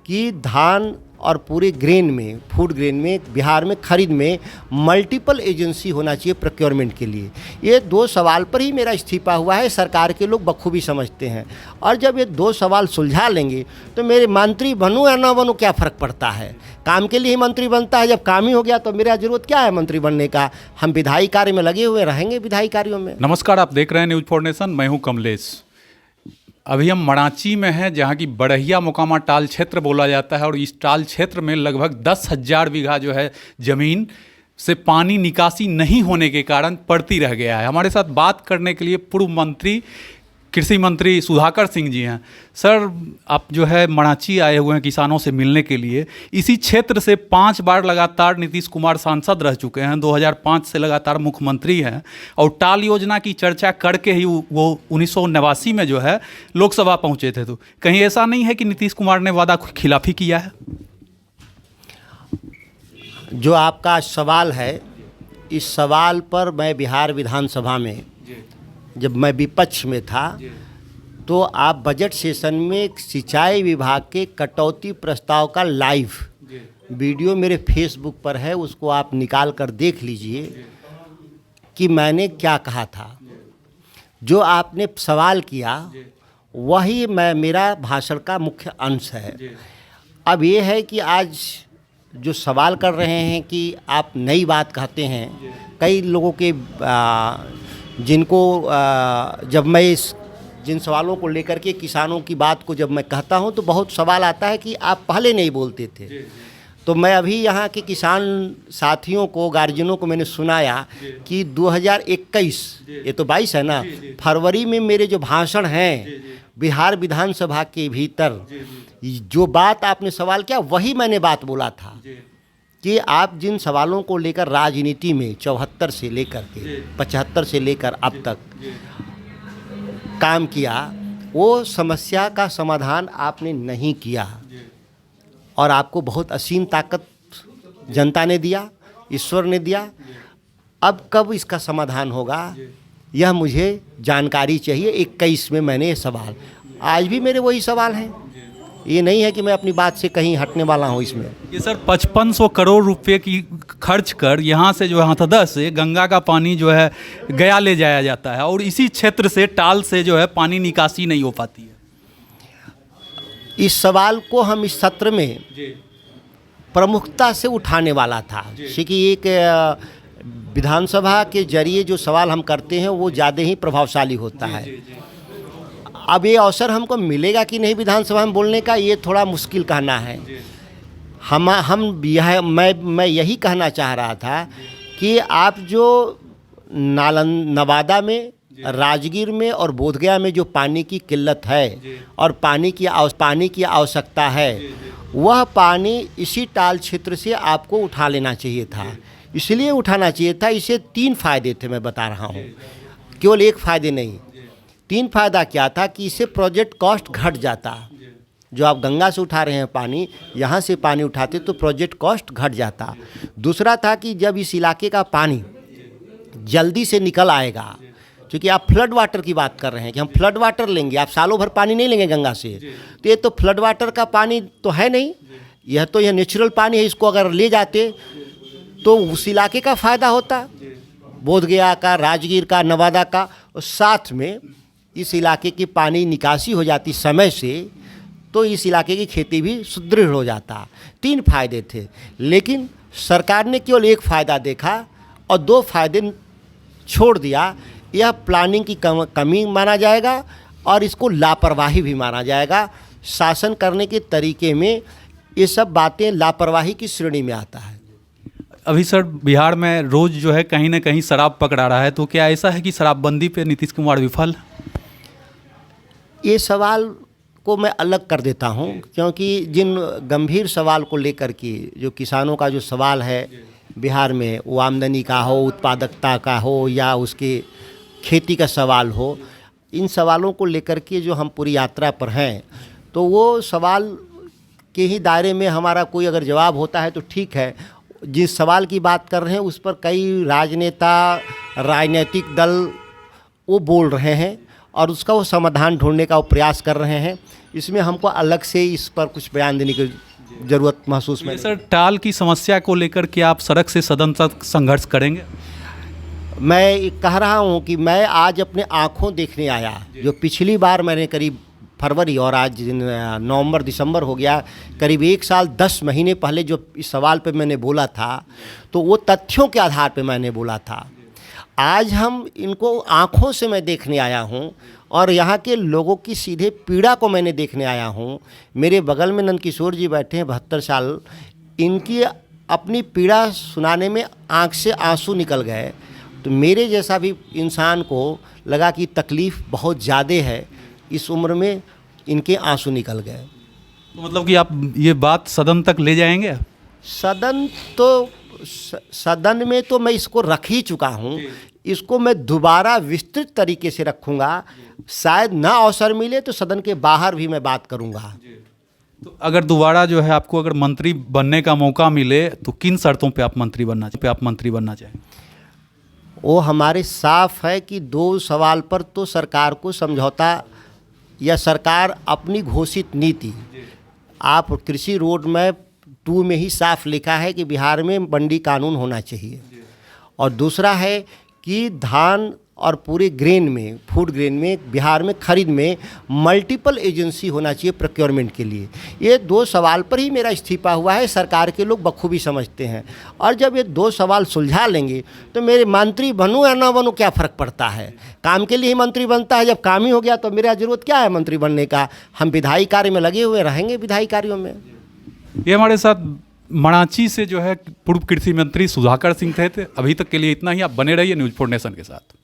कि धान और पूरे ग्रेन में, फूड ग्रेन में, बिहार में खरीद में मल्टीपल एजेंसी होना चाहिए प्रोक्योरमेंट के लिए। ये 2 सवाल पर ही मेरा इस्तीफा हुआ है, सरकार के लोग बखूबी समझते हैं। और जब ये 2 सवाल सुलझा लेंगे तो मेरे मंत्री बनूं या ना बनूं क्या फ़र्क पड़ता है। काम के लिए ही मंत्री बनता है, जब काम ही हो गया तो मेरा ज़रूरत क्या है मंत्री बनने का। हम विधायी कार्य में लगे हुए रहेंगे, विधायी कार्यों में। नमस्कार, आप देख रहे हैं न्यूज़ फॉर नेशन। मैं हूं कमलेश। अभी हम मराची में हैं, जहां की बड़हिया मोकामा टाल क्षेत्र बोला जाता है। और इस टाल क्षेत्र में लगभग 10,000 बीघा जो है ज़मीन से पानी निकासी नहीं होने के कारण पड़ती रह गया है। हमारे साथ बात करने के लिए पूर्व मंत्री, कृषि मंत्री सुधाकर सिंह जी हैं। सर, आप जो है मराची आए हुए हैं किसानों से मिलने के लिए। इसी क्षेत्र से 5 बार लगातार नीतीश कुमार सांसद रह चुके हैं, 2005 से लगातार मुख्यमंत्री हैं। और टाल योजना की चर्चा करके ही वो 1989 में जो है लोकसभा पहुंचे थे। तो कहीं ऐसा नहीं है कि नीतीश कुमार ने वादा खिलाफी किया है? जो आपका सवाल है, इस सवाल पर मैं बिहार विधानसभा में जब मैं विपक्ष में था तो आप बजट सेशन में सिंचाई विभाग के कटौती प्रस्ताव का लाइव वीडियो मेरे फेसबुक पर है, उसको आप निकाल कर देख लीजिए कि मैंने क्या कहा था। जो आपने सवाल किया वही मेरा भाषण का मुख्य अंश है। अब ये है कि आज जो सवाल कर रहे हैं कि आप नई बात कहते हैं, कई लोगों के जिनको जब मैं जिन सवालों को लेकर के किसानों की बात को जब मैं कहता हूं तो बहुत सवाल आता है कि आप पहले नहीं बोलते थे। तो मैं अभी यहाँ के किसान साथियों को, गार्जियनों को मैंने सुनाया कि 2021, ये तो 22 है ना, फरवरी में मेरे जो भाषण हैं बिहार विधानसभा के भीतर, जो बात आपने सवाल किया वही मैंने बात बोला था कि आप जिन सवालों को लेकर राजनीति में 74 से लेकर के 75 से लेकर अब तक काम किया, वो समस्या का समाधान आपने नहीं किया। और आपको बहुत असीम ताकत जनता ने दिया, ईश्वर ने दिया। अब कब इसका समाधान होगा, यह मुझे जानकारी चाहिए। 21 में मैंने ये सवाल, आज भी मेरे वही सवाल हैं। ये नहीं है कि मैं अपनी बात से कहीं हटने वाला हूँ इसमें। ये सर 5500 करोड़ रुपए की खर्च कर यहाँ से जो है हथदा से गंगा का पानी जो है गया ले जाया जाता है, और इसी क्षेत्र से टाल से जो है पानी निकासी नहीं हो पाती है। इस सवाल को हम इस सत्र में प्रमुखता से उठाने वाला था, क्योंकि एक विधानसभा के जरिए जो सवाल हम करते हैं वो ज़्यादा ही प्रभावशाली होता है। अब ये अवसर हमको मिलेगा कि नहीं विधानसभा में बोलने का, ये थोड़ा मुश्किल कहना है। मैं यही कहना चाह रहा था कि आप जो नवादा में, राजगीर में और बोधगया में जो पानी की किल्लत है और पानी की आवश्यकता है, वह पानी इसी टाल क्षेत्र से आपको उठा लेना चाहिए था। इसलिए उठाना चाहिए था। इसे 3 फायदे थे, मैं बता रहा हूँ, केवल एक फ़ायदे नहीं। 3 फायदा क्या था कि इससे प्रोजेक्ट कॉस्ट घट जाता। जो आप गंगा से उठा रहे हैं पानी, यहाँ से पानी उठाते तो प्रोजेक्ट कॉस्ट घट जाता। दूसरा था कि जब इस इलाके का पानी जल्दी से निकल आएगा, क्योंकि आप फ्लड वाटर की बात कर रहे हैं कि हम फ्लड वाटर लेंगे, आप सालों भर पानी नहीं लेंगे गंगा से, तो ये तो फ्लड वाटर का पानी तो है नहीं, यह नेचुरल पानी है। इसको अगर ले जाते तो उस इलाके का फ़ायदा होता, बोधगया का, राजगीर का, नवादा का, और साथ में इस इलाके की पानी निकासी हो जाती समय से, तो इस इलाके की खेती भी सुदृढ़ हो जाता। 3 फायदे थे, लेकिन सरकार ने केवल एक फ़ायदा देखा और 2 फायदे छोड़ दिया। यह प्लानिंग की कमी माना जाएगा और इसको लापरवाही भी माना जाएगा। शासन करने के तरीके में ये सब बातें लापरवाही की श्रेणी में आता है। अभी सर बिहार में रोज़ जो है कहीं ना कहीं शराब पकड़ा रहा है, तो क्या ऐसा है कि शराबबंदी पे नीतीश कुमार विफल? ये सवाल को मैं अलग कर देता हूँ, क्योंकि जिन गंभीर सवाल को लेकर के जो किसानों का जो सवाल है बिहार में, वो आमदनी का हो, उत्पादकता का हो या उसके खेती का सवाल हो, इन सवालों को लेकर के जो हम पूरी यात्रा पर हैं, तो वो सवाल के ही दायरे में हमारा कोई अगर जवाब होता है तो ठीक है। जिस सवाल की बात कर रहे हैं उस पर कई राजनेता, राजनीतिक दल वो बोल रहे हैं और उसका वो समाधान ढूंढने का वो प्रयास कर रहे हैं। इसमें हमको अलग से इस पर कुछ बयान देने की ज़रूरत महसूस में सर, टाल की समस्या को लेकर के आप सड़क से सदन तक संघर्ष करेंगे? मैं कह रहा हूँ कि मैं आज अपने आँखों देखने आया। जो पिछली बार मैंने करीब फरवरी और आज नवंबर दिसंबर हो गया, करीब 1 साल 10 महीने पहले जो इस सवाल पे मैंने बोला था, तो वो तथ्यों के आधार पे मैंने बोला था। आज हम इनको आँखों से मैं देखने आया हूँ और यहाँ के लोगों की सीधे पीड़ा को मैंने देखने आया हूँ। मेरे बगल में नंदकिशोर जी बैठे हैं 72 साल, इनकी अपनी पीड़ा सुनाने में आँख से आंसू निकल गए। तो मेरे जैसा भी इंसान को लगा कि तकलीफ़ बहुत ज़्यादा है, इस उम्र में इनके आंसू निकल गए। तो मतलब कि आप ये बात सदन तक ले जाएंगे? सदन में तो मैं इसको रख ही चुका हूँ, इसको मैं दोबारा विस्तृत तरीके से रखूँगा। शायद ना अवसर मिले तो सदन के बाहर भी मैं बात करूँगा। तो अगर दोबारा जो है आपको अगर मंत्री बनने का मौका मिले तो किन शर्तों पे आप मंत्री बनना चाहें? वो हमारे साफ है कि 2 सवाल पर तो सरकार को समझौता या सरकार अपनी घोषित नीति, आप कृषि रोड मैप 2 में ही साफ लिखा है कि बिहार में मंडी कानून होना चाहिए। और दूसरा है कि धान और पूरे ग्रेन में, फूड ग्रेन में बिहार में खरीद में मल्टीपल एजेंसी होना चाहिए प्रोक्योरमेंट के लिए। ये 2 सवाल पर ही मेरा इस्तीफा हुआ है, सरकार के लोग बखूबी समझते हैं। और जब ये 2 सवाल सुलझा लेंगे तो मेरे मंत्री बनूं या ना बनूं क्या फ़र्क पड़ता है। काम के लिए ही मंत्री बनता है, जब काम ही हो गया तो मेरा ज़रूरत क्या है मंत्री बनने का। हम विधायी कार्य में लगे हुए रहेंगे, विधायी कार्यों में। ये हमारे साथ मणाची से जो है पूर्व कृषि मंत्री सुधाकर सिंह थे। अभी तक के लिए इतना ही। आप बने रहिए न्यूज़ 4 नेशन के साथ।